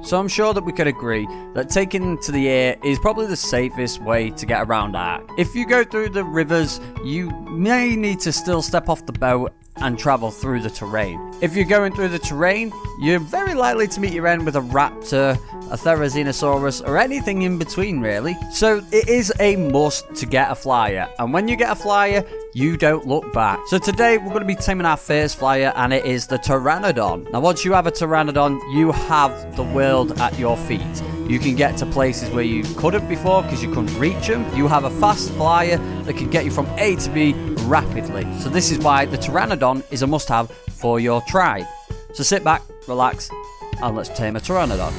So I'm sure that we could agree that taking to the air is probably the safest way to get around Ark. If you go through the rivers, you may need to still step off the boat and travel through the terrain. If you're going through the terrain, you're very likely to meet your end with a raptor, a Therizinosaurus, or anything in between really. So it is a must to get a flyer, and when you get a flyer, you don't look back. So today we're going to be taming our first flyer, and it is the Pteranodon. Now once you have a Pteranodon, you have the world at your feet. You can get to places where you couldn't before because you couldn't reach them. You have a fast flyer that can get you from A to B rapidly. So this is why the Pteranodon is a must-have for your tribe. So sit back, relax, and let's tame a Pteranodon.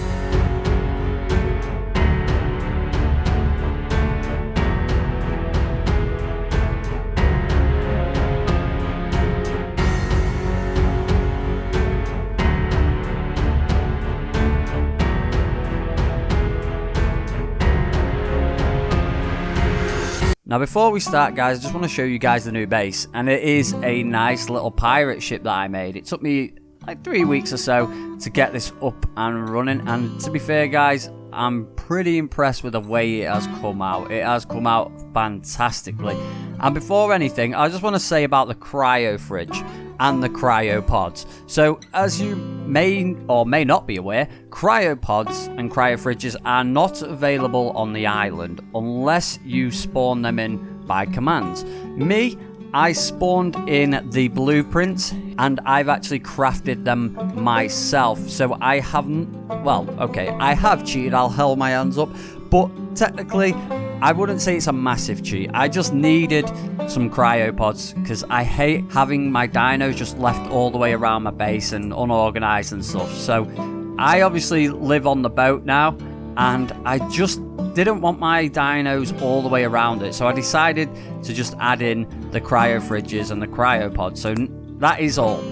Now before we start, guys, I just want to show you guys the new base, and it is a nice little pirate ship that I made. It took me like 3 weeks or so to get this up and running, and to be fair, guys, I'm pretty impressed with the way it has come out. It has come out fantastically. And before anything, I just want to say about the cryo fridge and the cryopods. So as you may or may not be aware, cryopods and cryofridges are not available on the island unless you spawn them in by commands. Me, I spawned in the blueprints and I've actually crafted them myself. So I haven't, well, okay, I have cheated, I'll hold my hands up, but technically I wouldn't say it's a massive cheat. I just needed some cryopods because I hate having my dinos just left all the way around my base and unorganized and stuff. So I obviously live on the boat now, and I just didn't want my dinos all the way around it. So I decided to just add in the cryo fridges and the cryopods. So that is all.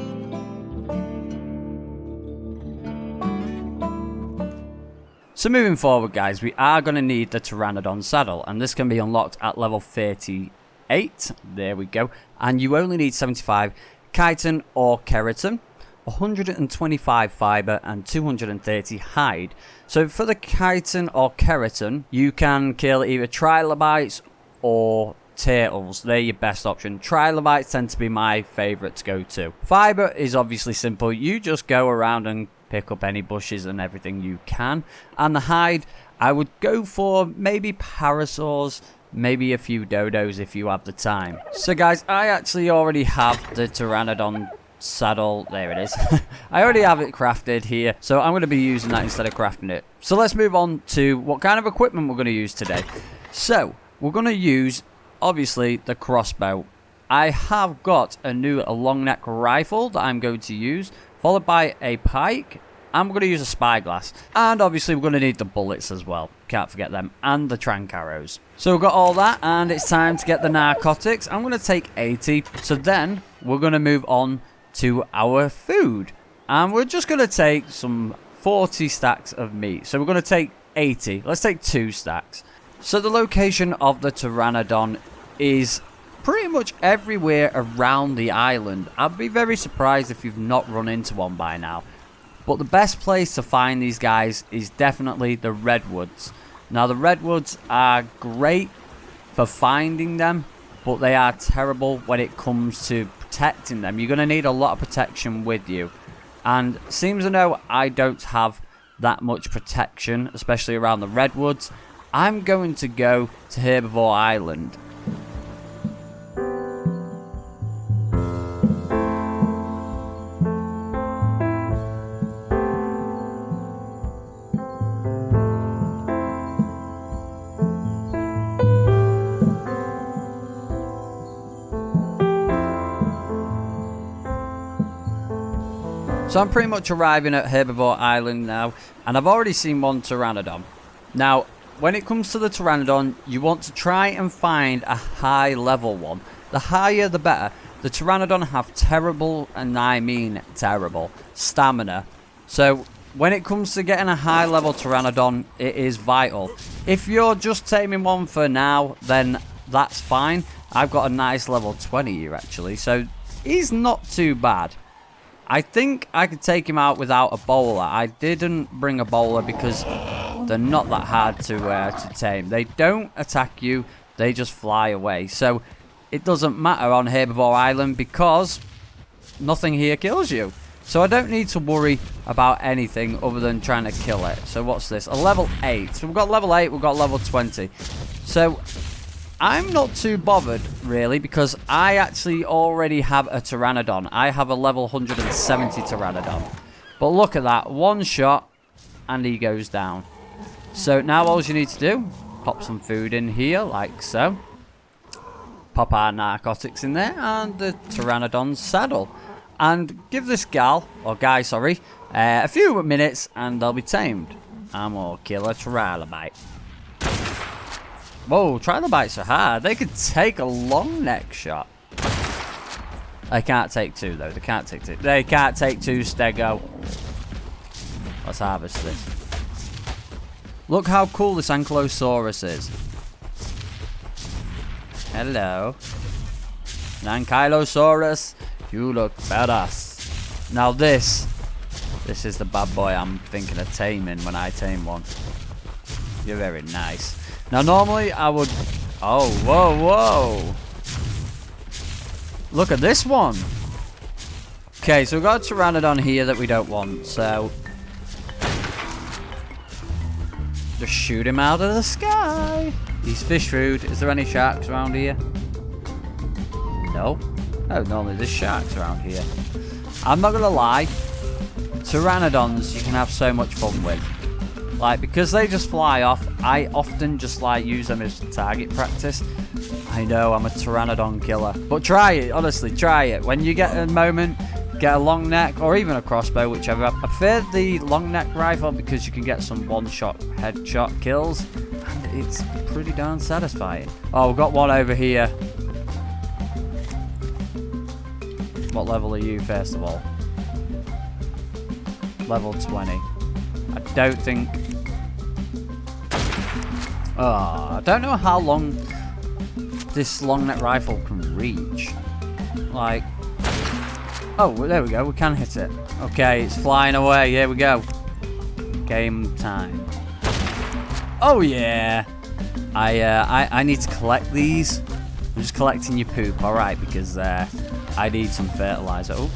So moving forward, guys, we are going to need the Pteranodon saddle, and this can be unlocked at level 38. There we go. And you only need 75 chitin or keratin, 125 fiber, and 230 hide. So for the chitin or keratin, you can kill either trilobites or turtles. They're your best option. Trilobites tend to be my favourite to go to. Fiber is obviously simple. You just go around and pick up any bushes and everything you can. And the hide, I would go for maybe parasaurs, maybe a few dodos if you have the time. So guys, I actually already have the Pteranodon saddle. There it is. I already have it crafted here, so I'm going to be using that instead of crafting it. So let's move on to what kind of equipment we're going to use today. So we're going to use, obviously, the crossbow. I have got a new long neck rifle that I'm going to use, followed by a pike. I'm going to use a spyglass, and obviously we're going to need the bullets as well, can't forget them, and the trank arrows. So we've got all that, and it's time to get the narcotics. I'm going to take 80, so then we're going to move on to our food, and we're just going to take some 40 stacks of meat. So we're going to take 80, let's take 2 stacks. So the location of the Pteranodon is pretty much everywhere around the island. I'd be very surprised if you've not run into one by now. But the best place to find these guys is definitely the redwoods. Now the redwoods are great for finding them, but they are terrible when it comes to protecting them. You're going to need a lot of protection with you. And seems to know I don't have that much protection, especially around the redwoods. I'm going to go to Herbivore Island. So I'm pretty much arriving at Herbivore Island now, and I've already seen one Pteranodon. Now, when it comes to the Pteranodon, you want to try and find a high level one. The higher the better. The Pteranodon have terrible, and I mean terrible, stamina. So when it comes to getting a high level Pteranodon, it is vital. If you're just taming one for now, then that's fine. I've got a nice level 20 here actually, so he's not too bad. I think I could take him out without a bowler. I didn't bring a bowler because they're not that hard to tame. They don't attack you, they just fly away. So it doesn't matter on Herbivore Island because nothing here kills you. So I don't need to worry about anything other than trying to kill it. So what's this? A level 8. So we've got level 8, we've got level 20. So I'm not too bothered, really, because I actually already have a Pteranodon. I have a level 170 Pteranodon. But look at that. One shot, and he goes down. So now all you need to do, pop some food in here, like so. Pop our narcotics in there, and the Pteranodon saddle. And give this gal, or guy, sorry, a few minutes, and they'll be tamed. And we'll kill a trilobite. Whoa, trilobites are hard. They could take a long neck shot. They can't take two, though. They can't take two. They can't take two, Stego. Let's harvest this. Look how cool this Ankylosaurus is. Hello. Ankylosaurus, you look badass. Now this is the bad boy I'm thinking of taming when I tame one. You're very nice. Now normally I would... Oh, whoa, whoa. Look at this one. Okay, so we've got a Pteranodon here that we don't want, so... just shoot him out of the sky. He's fish food. Is there any sharks around here? No. Oh, normally there's sharks around here. I'm not gonna lie. Pteranodons you can have so much fun with. Like, because they just fly off, I often just like use them as target practice. I know, I'm a Pteranodon killer. But try it, honestly, try it. When you get a moment, get a long neck or even a crossbow, whichever. I prefer the long neck rifle because you can get some one-shot headshot kills. And it's pretty darn satisfying. Oh, we've got one over here. What level are you, first of all? Level 20. I don't think... Oh, I don't know how long this long neck rifle can reach. Like... Oh, well, there we go. We can hit it. Okay, it's flying away. Here we go. Game time. Oh, yeah. I need to collect these. I'm just collecting your poop, alright, because I need some fertilizer. Oh.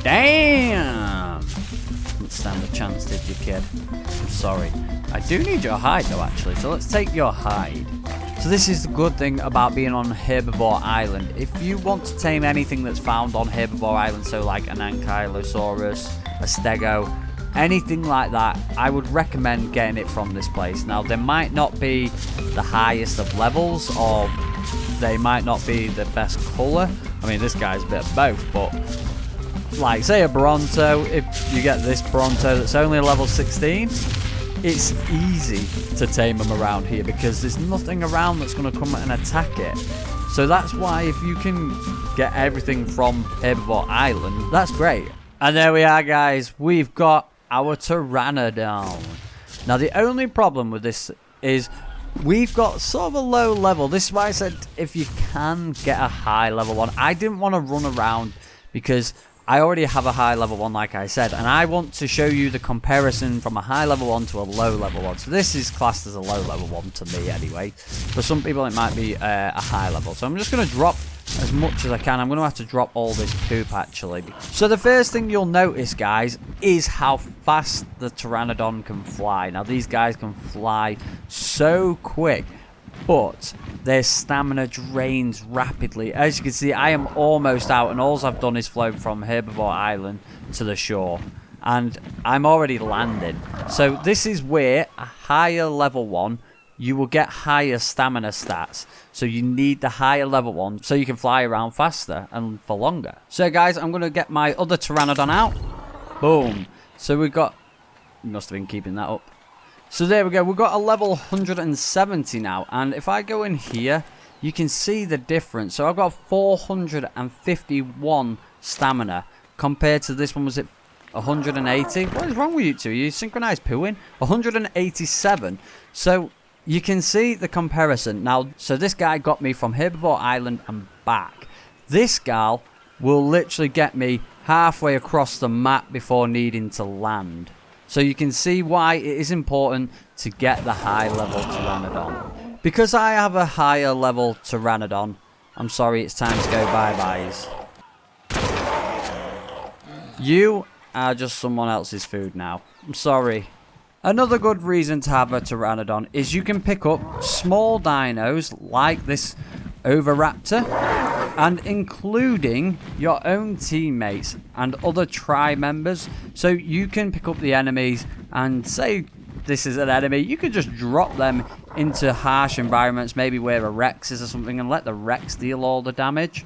Damn! Didn't stand a chance, did you, kid? I'm sorry. I do need your hide, though, actually, so let's take your hide. So this is the good thing about being on Herbivore Island. If you want to tame anything that's found on Herbivore Island, so like an Ankylosaurus, a Stego, anything like that, I would recommend getting it from this place. Now, they might not be the highest of levels, or they might not be the best colour. I mean, this guy's a bit of both, but like, say a Bronto, if you get this Bronto that's only a level 16, it's easy to tame them around here because there's nothing around that's going to come and attack it. So that's why if you can get everything from Herbivore Island, that's great. And there we are, guys. We've got our Pteranodon. Now, the only problem with this is we've got sort of a low level. This is why I said if you can get a high level one. I didn't want to run around because I already have a high level one, like I said, and I want to show you the comparison from a high level one to a low level one. So this is classed as a low level one to me anyway. For some people it might be a high level. So I'm just going to drop as much as I can. I'm going to have to drop all this poop actually. So the first thing you'll notice, guys, is how fast the Pteranodon can fly. Now these guys can fly so quick, but their stamina drains rapidly. As you can see, I am almost out, and all I've done is flown from Herbivore Island to the shore, and I'm already landing. So this is where a higher level one, you will get higher stamina stats. So you need the higher level one so you can fly around faster and for longer. So guys, I'm going to get my other Pteranodon out. Boom. So we've got... You must have been keeping that up. So there we go, we've got a level 170 now, and if I go in here, you can see the difference. So I've got 451 stamina, compared to this one, was it 180? What is wrong with you two? Are you synchronized pooing? 187. So you can see the comparison. Now, so this guy got me from Herbivore Island and back. This gal will literally get me halfway across the map before needing to land. So you can see why it is important to get the high level Pteranodon. Because I have a higher level Pteranodon, I'm sorry, it's time to go bye-byes. You are just someone else's food now. I'm sorry. Another good reason to have a Pteranodon is you can pick up small dinos like this Oviraptor, and including your own teammates and other tribe members, so you can pick up the enemies and say this is an enemy, you can just drop them into harsh environments, maybe where a Rex is or something, and let the Rex deal all the damage.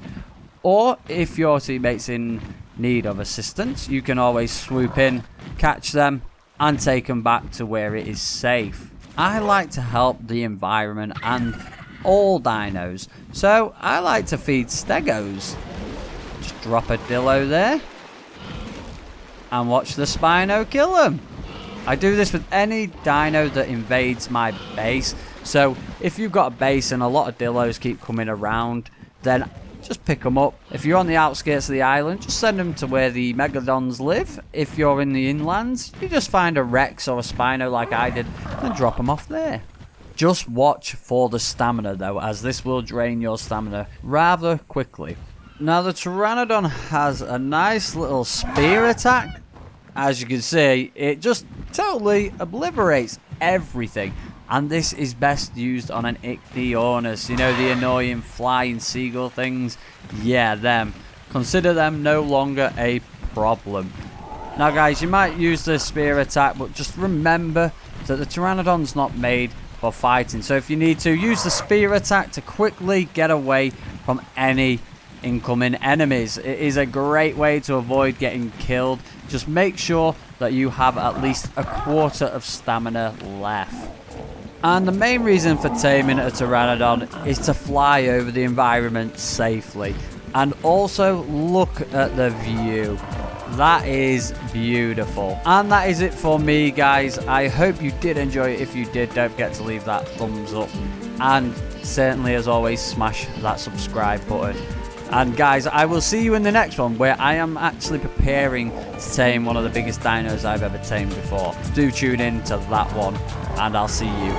Or if your teammate's in need of assistance, you can always swoop in, catch them, and take them back to where it is safe. I like to help the environment and all dinos, so I like to feed stegos. Just drop a dillo there and watch the Spino kill them. I do this with any dino that invades my base, so if you've got a base and a lot of dillos keep coming around, then just pick them up. If you're on the outskirts of the island, just send them to where the Megalodons live. If you're in the inlands, you just find a Rex or a Spino like I did and drop them off there. Just watch for the stamina though, as this will drain your stamina rather quickly. Now the Pteranodon has a nice little spear attack. As you can see, it just totally obliterates everything. And this is best used on an Ichthyornis, you know, the annoying flying seagull things. Yeah, them. Consider them no longer a problem. Now guys, you might use the spear attack, but just remember that the Pteranodon's not made for fighting. So if you need to, use the spear attack to quickly get away from any incoming enemies. It is a great way to avoid getting killed. Just make sure that you have at least a quarter of stamina left. And the main reason for taming a Pteranodon is to fly over the environment safely. And also look at the view. That is beautiful. And that is it for me, guys. I hope you did enjoy it. If you did, don't forget to leave that thumbs up. And certainly, as always, smash that subscribe button. And guys, I will see you in the next one, where I am actually preparing to tame one of the biggest dinos I've ever tamed before. Do tune in to that one, and I'll see you